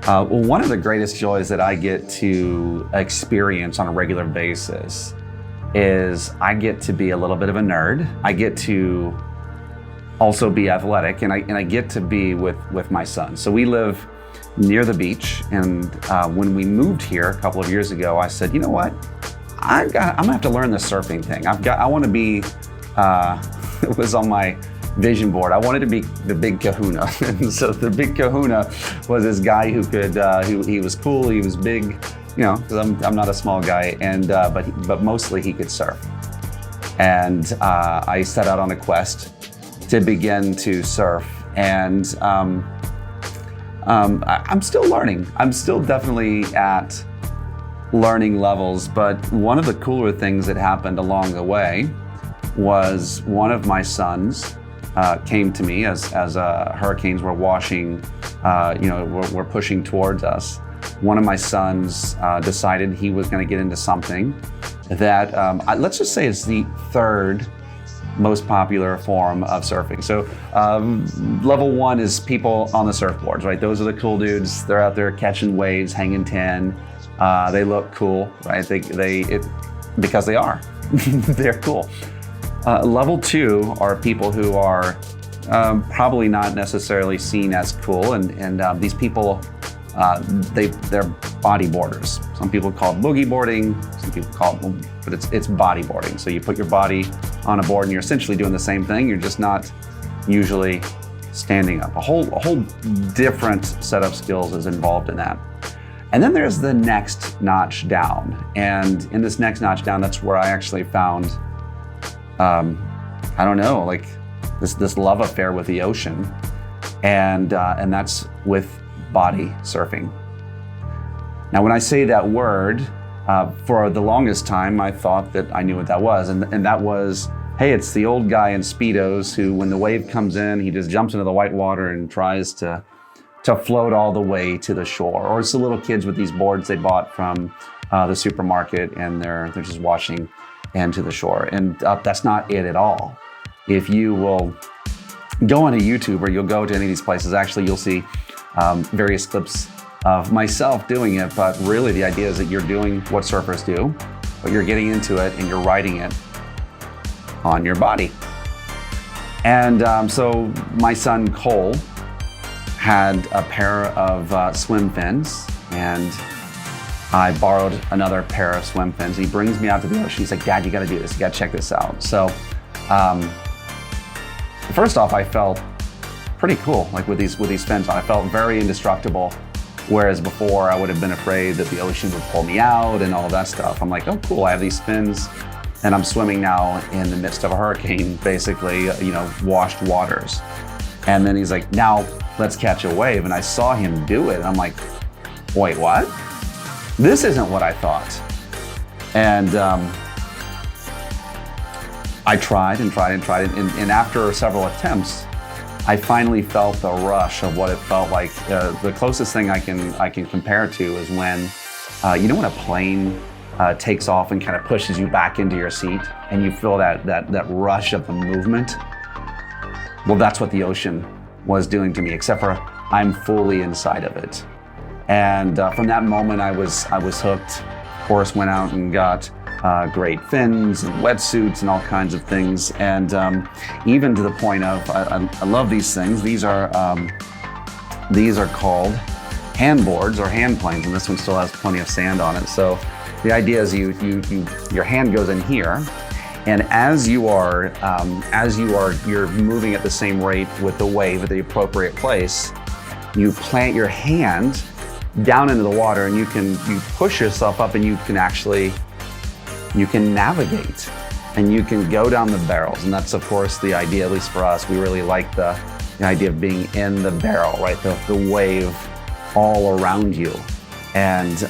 Well, one of the greatest joys that I get to experience on a regular basis is I get to be a little bit of a nerd. I get to also be athletic, and I get to be with my son. So we live near the beach, and when we moved here a couple of years ago, I said, you know what? I'm gonna have to learn the surfing thing. I want to be. It was on my vision board. I wanted to be the big kahuna. And so the big kahuna was this guy who could, he was cool, he was big, you know, because I'm not a small guy, and but mostly he could surf. And I set out on a quest to begin to surf. And I'm still learning. I'm still definitely at learning levels, but one of the cooler things that happened along the way was one of my sons came to me as hurricanes were washing, were pushing towards us. One of my sons decided he was going to get into something that, let's just say it's the third most popular form of surfing. So level one is people on the surfboards, right? Those are the cool dudes. They're out there catching waves, hanging 10. They look cool, right? Because they are. They're cool. Level two are people who are probably not necessarily seen as cool, and these people, they're bodyboarders. Some people call it boogie boarding, some people call it, but it's bodyboarding. So you put your body on a board and you're essentially doing the same thing, you're just not usually standing up. A whole different set of skills is involved in that. And then there's the next notch down. And in this next notch down, that's where I actually found I don't know, like this love affair with the ocean, and that's with body surfing. Now, when I say that word, for the longest time, I thought that I knew what that was, and that was, hey, it's the old guy in Speedos who, when the wave comes in, he just jumps into the white water and tries to float all the way to the shore. Or it's the little kids with these boards they bought from the supermarket, and they're just washing into the shore. And that's not it at all. If you will go onto YouTube, or you'll go to any of these places, actually you'll see various clips of myself doing it, but really the idea is that you're doing what surfers do, but you're getting into it and you're riding it on your body. And so my son Kole had a pair of swim fins, and I borrowed another pair of swim fins. He brings me out to the ocean. He's like, Dad, you gotta do this. You gotta check this out. So first off, I felt pretty cool, like with these fins on. I felt very indestructible, whereas before I would have been afraid that the ocean would pull me out and all of that stuff. I'm like, oh cool, I have these fins, and I'm swimming now in the midst of a hurricane, basically, washed waters. And then he's like, now let's catch a wave. And I saw him do it, and I'm like, wait, what? This isn't what I thought. And I tried and tried and tried, and after several attempts, I finally felt the rush of what it felt like. The closest thing I can compare it to is when, when a plane takes off and kind of pushes you back into your seat, and you feel that rush of the movement. Well, that's what the ocean was doing to me, except for I'm fully inside of it. And from that moment, I was hooked. Of course, went out and got great fins and wetsuits and all kinds of things. And even to the point of, I love these things. These are called handboards or hand planes, and this one still has plenty of sand on it. So the idea is your hand goes in here, and as you're moving at the same rate with the wave at the appropriate place, you plant your hand down into the water, and you push yourself up, and you can navigate, and you can go down the barrels. And that's, of course, the idea, at least for us. We really like the the idea of being in the barrel, right? The wave all around you. And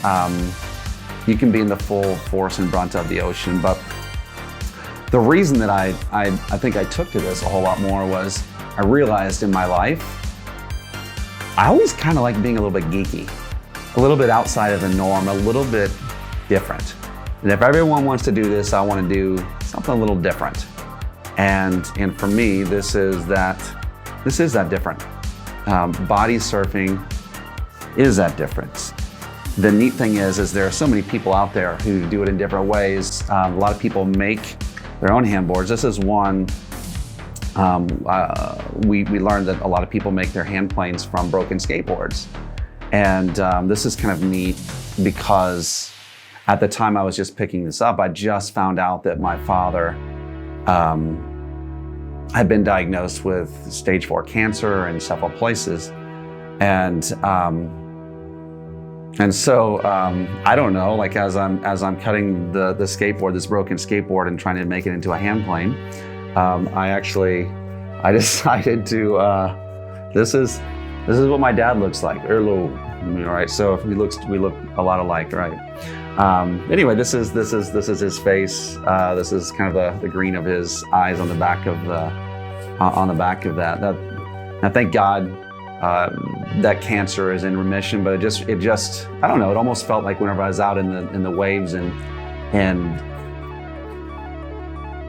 you can be in the full force and brunt of the ocean. But the reason that I think I took to this a whole lot more was I realized in my life, I always kind of like being a little bit geeky, a little bit outside of the norm, a little bit different. And if everyone wants to do this, I want to do something a little different. And for me, this is that different. Body surfing is that difference. The neat thing is there are so many people out there who do it in different ways. A lot of people make their own handboards. This is one, we learned that a lot of people make their hand planes from broken skateboards. And this is kind of neat because at the time I was just picking this up, I just found out that my father had been diagnosed with stage 4 cancer in several places. And so I don't know, like as I'm cutting the skateboard, this broken skateboard, and trying to make it into a hand plane, I decided to this is what my dad looks like. Right? So we look a lot alike, right? Anyway, this is his face. This is kind of the green of his eyes on the back of that. Now, thank God that cancer is in remission. But it just I don't know. It almost felt like whenever I was out in the waves and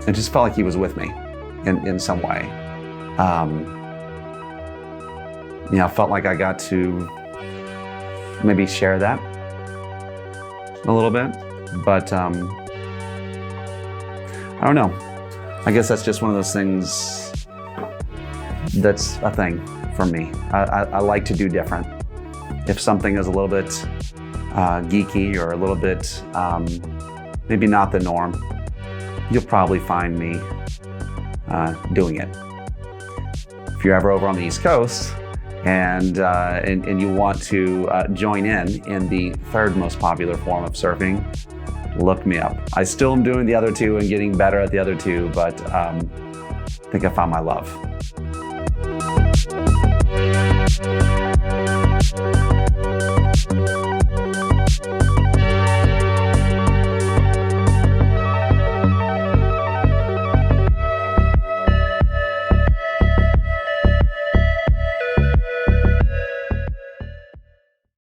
it just felt like he was with me in some way. I felt like I got to maybe share that a little bit, but I don't know. I guess that's just one of those things that's a thing for me. I like to do different. If something is a little bit geeky or a little bit maybe not the norm, you'll probably find me doing it. If you're ever over on the East Coast and you want to join in the third most popular form of surfing, look me up. I still am doing the other two and getting better at the other two, but I think I found my love.